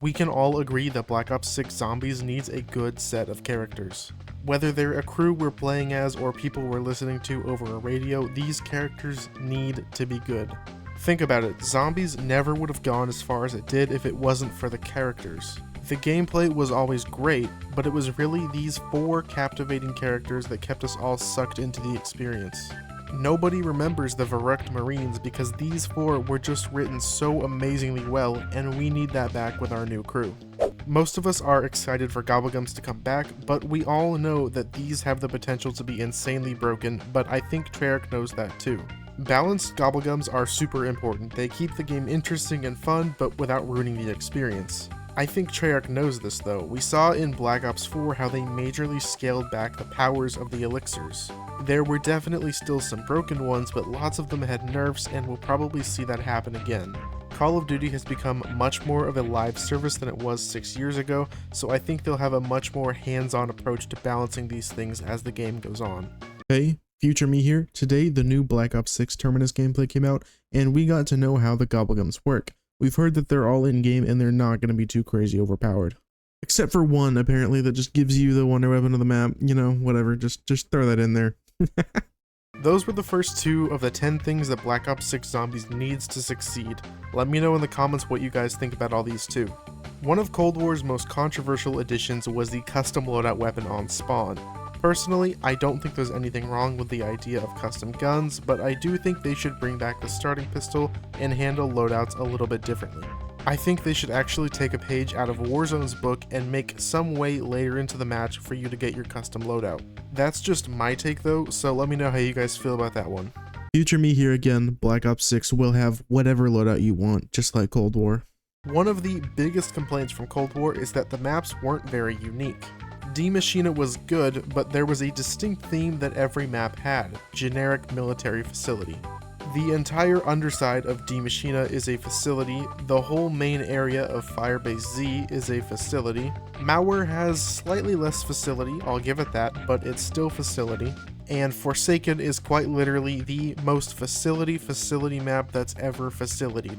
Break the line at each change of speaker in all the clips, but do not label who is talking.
We can all agree that Black Ops 6 Zombies needs a good set of characters. Whether they're a crew we're playing as or people we're listening to over a radio, these characters need to be good. Think about it, Zombies never would have gone as far as it did if it wasn't for the characters. The gameplay was always great, but it was really these 4 captivating characters that kept us all sucked into the experience. Nobody remembers the Verrückt Marines because these 4 were just written so amazingly well, and we need that back with our new crew. Most of us are excited for Gobblegums to come back, but we all know that these have the potential to be insanely broken, but I think Treyarch knows that too. Balanced Gobblegums are super important. They keep the game interesting and fun, but without ruining the experience. I think Treyarch knows this though. We saw in Black Ops 4 how they majorly scaled back the powers of the elixirs. There were definitely still some broken ones, but lots of them had nerfs, and we'll probably see that happen again. Call of Duty has become much more of a live service than it was 6 years ago, so I think they'll have a much more hands-on approach to balancing these things as the game goes on. Hey, future me here. Today, the new Black Ops 6 Terminus gameplay came out, and we got to know how the Gobblegums work. We've heard that they're all in-game and they're not going to be too crazy overpowered. Except for one, apparently, that just gives you the wonder weapon of the map. You know, whatever, just throw that in there. Those were the first 2 of the 10 things that Black Ops 6 Zombies needs to succeed. Let me know in the comments what you guys think about all these too. One of Cold War's most controversial additions was the custom loadout weapon on spawn. Personally, I don't think there's anything wrong with the idea of custom guns, but I do think they should bring back the starting pistol and handle loadouts a little bit differently. I think they should actually take a page out of Warzone's book and make some way later into the match for you to get your custom loadout. That's just my take though, so let me know how you guys feel about that one. Future me here again. Black Ops 6 will have whatever loadout you want, just like Cold War. One of the biggest complaints from Cold War is that the maps weren't very unique. Die Maschine was good, but there was a distinct theme that every map had: generic military facility. The entire underside of Die Maschine is a facility, the whole main area of Firebase Z is a facility, Malware has slightly less facility, I'll give it that, but it's still facility, and Forsaken is quite literally the most facility map that's ever facilitied.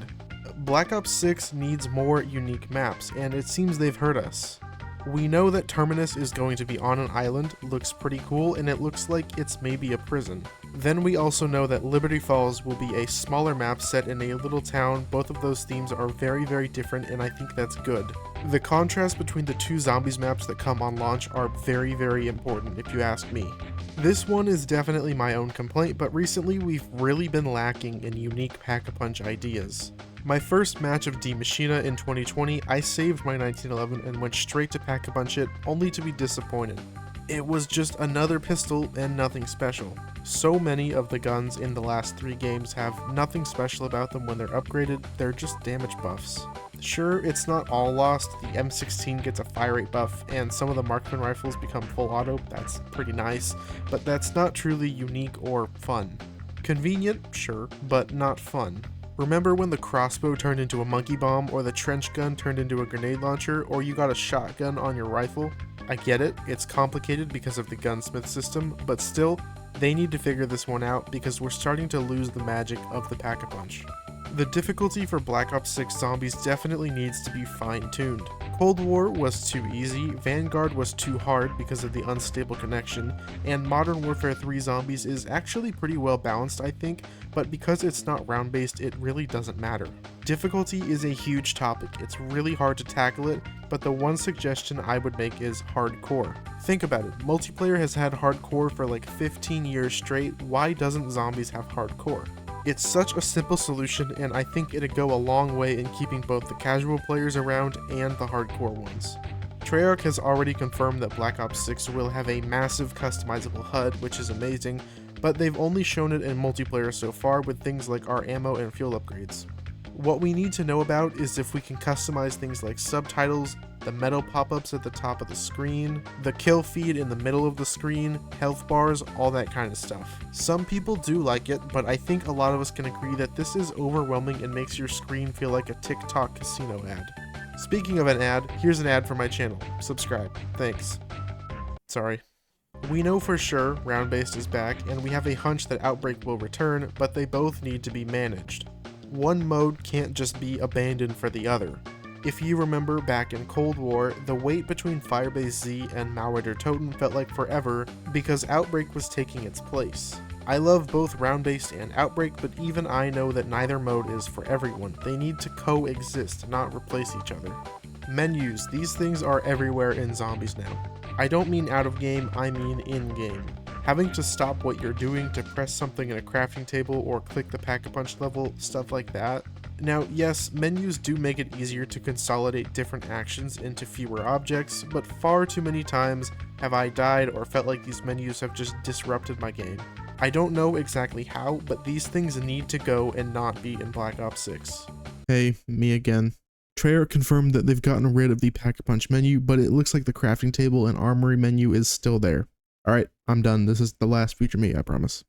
Black Ops 6 needs more unique maps, and it seems they've heard us. We know that Terminus is going to be on an island, looks pretty cool, and it looks like it's maybe a prison. Then we also know that Liberty Falls will be a smaller map set in a little town. Both of those themes are very different, and I think that's good. The contrast between the 2 Zombies maps that come on launch are very important if you ask me. This one is definitely my own complaint, but recently we've really been lacking in unique pack-a-punch ideas. My first match of Die Maschine in 2020, I saved my 1911 and went straight to pack-a-punch it, only to be disappointed. It was just another pistol and nothing special. So many of the guns in the last 3 games have nothing special about them when they're upgraded, they're just damage buffs. Sure, it's not all lost, the M16 gets a fire rate buff, and some of the marksman rifles become full auto, that's pretty nice, but that's not truly unique or fun. Convenient, sure, but not fun. Remember when the crossbow turned into a monkey bomb, or the trench gun turned into a grenade launcher, or you got a shotgun on your rifle? I get it, it's complicated because of the gunsmith system, but still, they need to figure this one out because we're starting to lose the magic of the pack-a-punch. The difficulty for Black Ops 6 Zombies definitely needs to be fine-tuned. Cold War was too easy, Vanguard was too hard because of the unstable connection, and Modern Warfare 3 Zombies is actually pretty well balanced I think, but because it's not round-based it really doesn't matter. Difficulty is a huge topic, it's really hard to tackle it, but the one suggestion I would make is hardcore. Think about it, multiplayer has had hardcore for like 15 years straight, why doesn't Zombies have hardcore? It's such a simple solution, and I think it'd go a long way in keeping both the casual players around and the hardcore ones. Treyarch has already confirmed that Black Ops 6 will have a massive customizable HUD, which is amazing, but they've only shown it in multiplayer so far with things like our ammo and fuel upgrades. What we need to know about is if we can customize things like subtitles, the metal pop-ups at the top of the screen, the kill feed in the middle of the screen, health bars, all that kind of stuff. Some people do like it, but I think a lot of us can agree that this is overwhelming and makes your screen feel like a TikTok casino ad. Speaking of an ad, here's an ad for my channel. Subscribe. Thanks. Sorry. We know for sure round-based is back, and we have a hunch that Outbreak will return, but they both need to be managed. One mode can't just be abandoned for the other. If you remember back in Cold War, the wait between Firebase Z and Malware Der Toten felt like forever because Outbreak was taking its place. I love both round-based and Outbreak, but even I know that neither mode is for everyone. They need to coexist, not replace each other. Menus, these things are everywhere in Zombies now. I don't mean out of game, I mean in-game. Having to stop what you're doing to press something in a crafting table or click the Pack-a-Punch level, stuff like that. Now, yes, menus do make it easier to consolidate different actions into fewer objects, but far too many times have I died or felt like these menus have just disrupted my game. I don't know exactly how, but these things need to go and not be in Black Ops 6. Hey, me again. Treyarch confirmed that they've gotten rid of the Pack-a-Punch menu, but it looks like the crafting table and armory menu is still there. Alright, I'm done. This is the last feature me, I promise.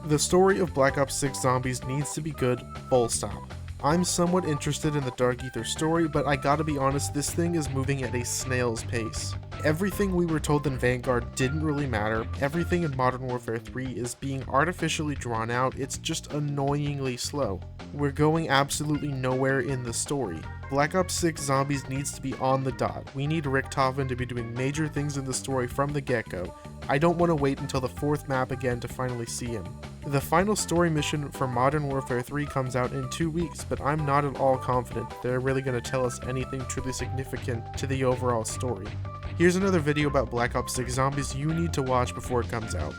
The story of Black Ops 6 Zombies needs to be good, full stop. I'm somewhat interested in the Dark Ether story, but I gotta be honest, this thing is moving at a snail's pace. Everything we were told in Vanguard didn't really matter, everything in Modern Warfare 3 is being artificially drawn out, it's just annoyingly slow. We're going absolutely nowhere in the story. Black Ops 6 Zombies needs to be on the dot. We need Richtofen to be doing major things in the story from the get-go. I don't want to wait until the 4th map again to finally see him. The final story mission for Modern Warfare 3 comes out in 2 weeks, but I'm not at all confident they're really going to tell us anything truly significant to the overall story. Here's another video about Black Ops 6 Zombies you need to watch before it comes out.